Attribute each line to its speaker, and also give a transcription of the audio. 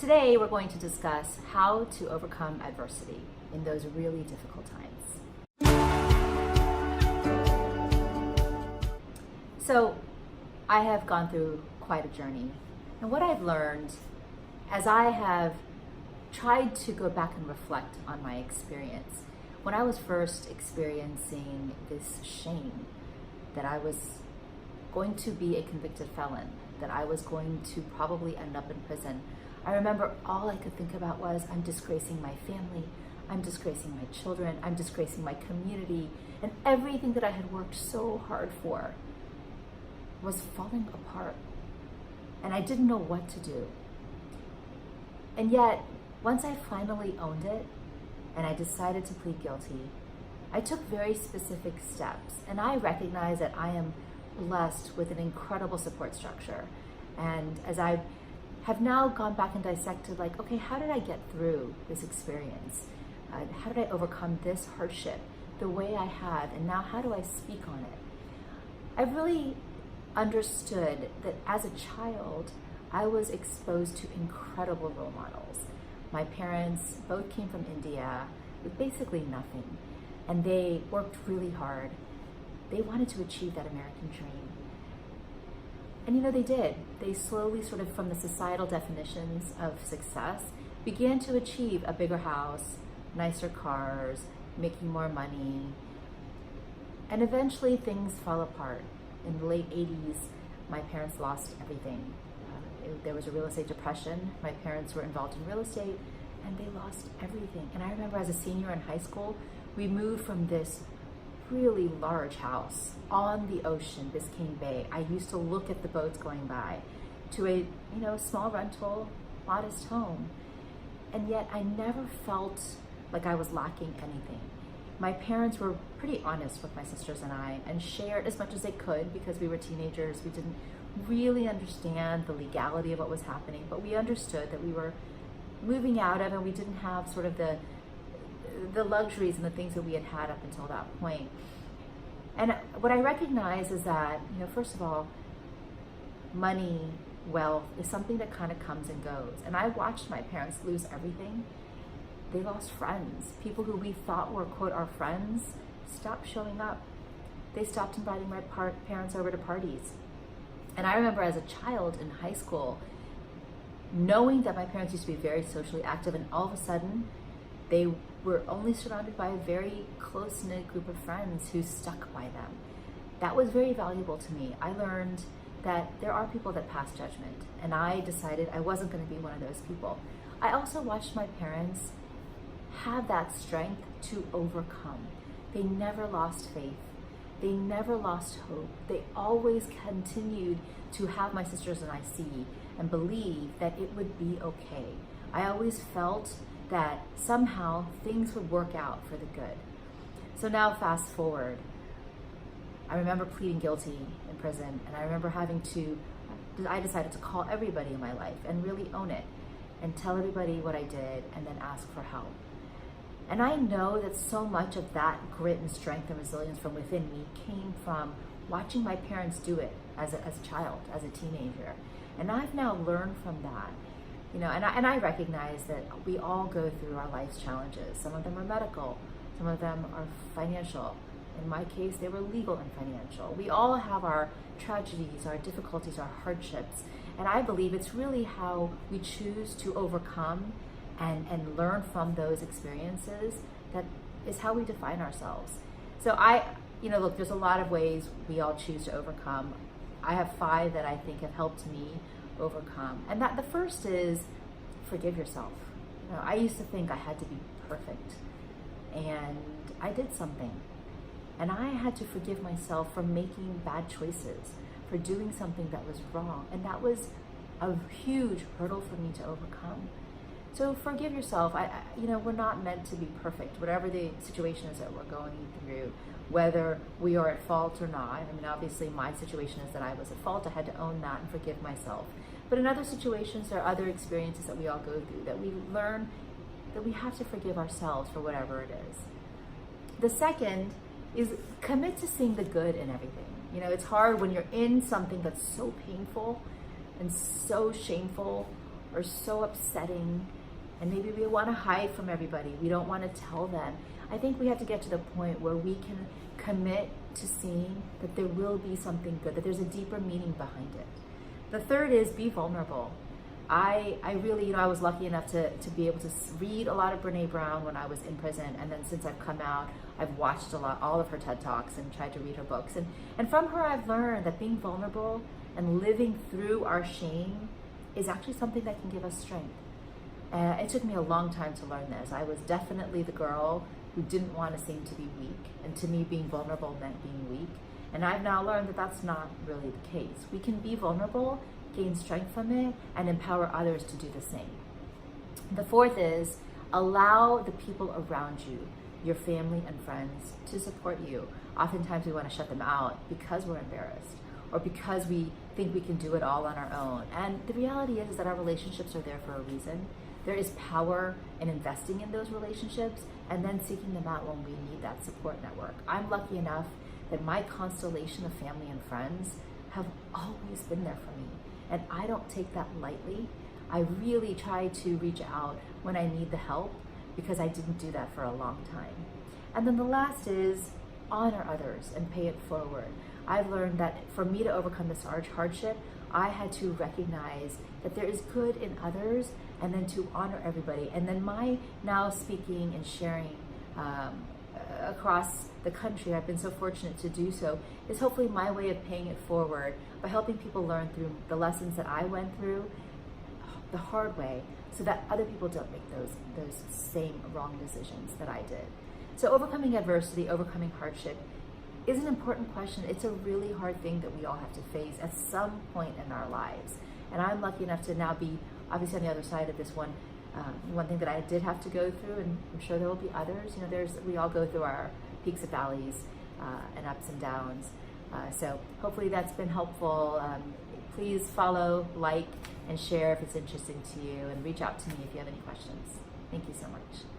Speaker 1: Today we're going to discuss how to overcome adversity in those really difficult times. So I have gone through quite a journey, and what I've learned as I have tried to go back and reflect on my experience, when I was first experiencing this shame that I was going to be a convicted felon, that I was going to probably end up in prison, I remember all I could think about was, I'm disgracing my family, I'm disgracing my children, I'm disgracing my community, and everything that I had worked so hard for was falling apart. And I didn't know what to do. And yet, once I finally owned it, and I decided to plead guilty, I took very specific steps, and I recognize that I am blessed with an incredible support structure. And as I have now gone back and dissected, like, okay, how did I get through this experience? How did I overcome this hardship the way I have, and now how do I speak on it? I've really understood that as a child, I was exposed to incredible role models. My parents both came from India with basically nothing, and they worked really hard. They wanted to achieve that American dream. And you know, they did. They slowly, sort of from the societal definitions of success, began to achieve a bigger house, nicer cars, making more money. And eventually things fell apart. In the late 80s, my parents lost everything. There was a real estate depression. My parents were involved in real estate, and they lost everything. And I remember as a senior in high school, we moved from this really large house on the ocean, Biscayne Bay. I used to look at the boats going by, to a small rental, modest home. And yet I never felt like I was lacking anything. My parents were pretty honest with my sisters and I, and shared as much as they could, because we were teenagers. We didn't really understand the legality of what was happening, but we understood that we were moving out of, and we didn't have sort of the luxuries and the things that we had had up until that point. And what I recognize is that, first of all, money, wealth is something that kind of comes and goes. And I watched my parents lose everything. They lost friends. People who we thought were, quote, our friends, stopped showing up. They stopped inviting my parents over to parties. And I remember as a child in high school, knowing that my parents used to be very socially active, and all of a sudden, they were only surrounded by a very close-knit group of friends who stuck by them. That was very valuable to me. I learned that there are people that pass judgment, and I decided I wasn't going to be one of those people. I also watched my parents have that strength to overcome. They never lost faith. They never lost hope. They always continued to have my sisters and I see and believe that it would be okay. I always felt that somehow things would work out for the good. So now fast forward, I remember pleading guilty in prison, and I remember I decided to call everybody in my life and really own it, and tell everybody what I did, and then ask for help. And I know that so much of that grit and strength and resilience from within me came from watching my parents do it as a child, as a teenager. And I've now learned from that. And I recognize that we all go through our life's challenges. Some of them are medical, some of them are financial. In my case, they were legal and financial. We all have our tragedies, our difficulties, our hardships. And I believe it's really how we choose to overcome and learn from those experiences that is how we define ourselves. So look, there's a lot of ways we all choose to overcome. I have 5 that I think have helped me overcome. And the first is forgive yourself. I used to think I had to be perfect, and I did something. And I had to forgive myself for making bad choices, for doing something that was wrong. And that was a huge hurdle for me to overcome. So forgive yourself. We're not meant to be perfect, whatever the situation is that we're going through, whether we are at fault or not. Obviously my situation is that I was at fault. I had to own that and forgive myself. But in other situations, there are other experiences that we all go through that we learn that we have to forgive ourselves for whatever it is. The second is commit to seeing the good in everything. It's hard when you're in something that's so painful and so shameful, or so upsetting, and maybe we want to hide from everybody. We don't want to tell them. I think we have to get to the point where we can commit to seeing that there will be something good, that there's a deeper meaning behind it. The third is be vulnerable. I really, I was lucky enough to be able to read a lot of Brene Brown when I was in prison, and then since I've come out, I've watched all of her TED Talks and tried to read her books. And from her, I've learned that being vulnerable and living through our shame is actually something that can give us strength. It took me a long time to learn this. I was definitely the girl who didn't want to seem to be weak, and to me, being vulnerable meant being weak. And I've now learned that that's not really the case. We can be vulnerable, gain strength from it, and empower others to do the same. The fourth is allow the people around you, your family and friends, to support you. Oftentimes we want to shut them out because we're embarrassed or because we think we can do it all on our own. And the reality is that our relationships are there for a reason. There is power in investing in those relationships and then seeking them out when we need that support network. I'm lucky enough that my constellation of family and friends have always been there for me. And I don't take that lightly. I really try to reach out when I need the help because I didn't do that for a long time. And then the last is honor others and pay it forward. I've learned that for me to overcome this hardship, I had to recognize that there is good in others and then to honor everybody. And then my now speaking and sharing across the country, I've been so fortunate to do so, is hopefully my way of paying it forward by helping people learn through the lessons that I went through the hard way so that other people don't make those same wrong decisions that I did. So overcoming adversity, overcoming hardship is an important question. It's a really hard thing that we all have to face at some point in our lives. And I'm lucky enough to now be obviously on the other side of this one. One thing that I did have to go through, and I'm sure there will be others, we all go through our peaks and valleys and ups and downs. So hopefully that's been helpful. Please follow, like, and share if it's interesting to you, and reach out to me if you have any questions. Thank you so much.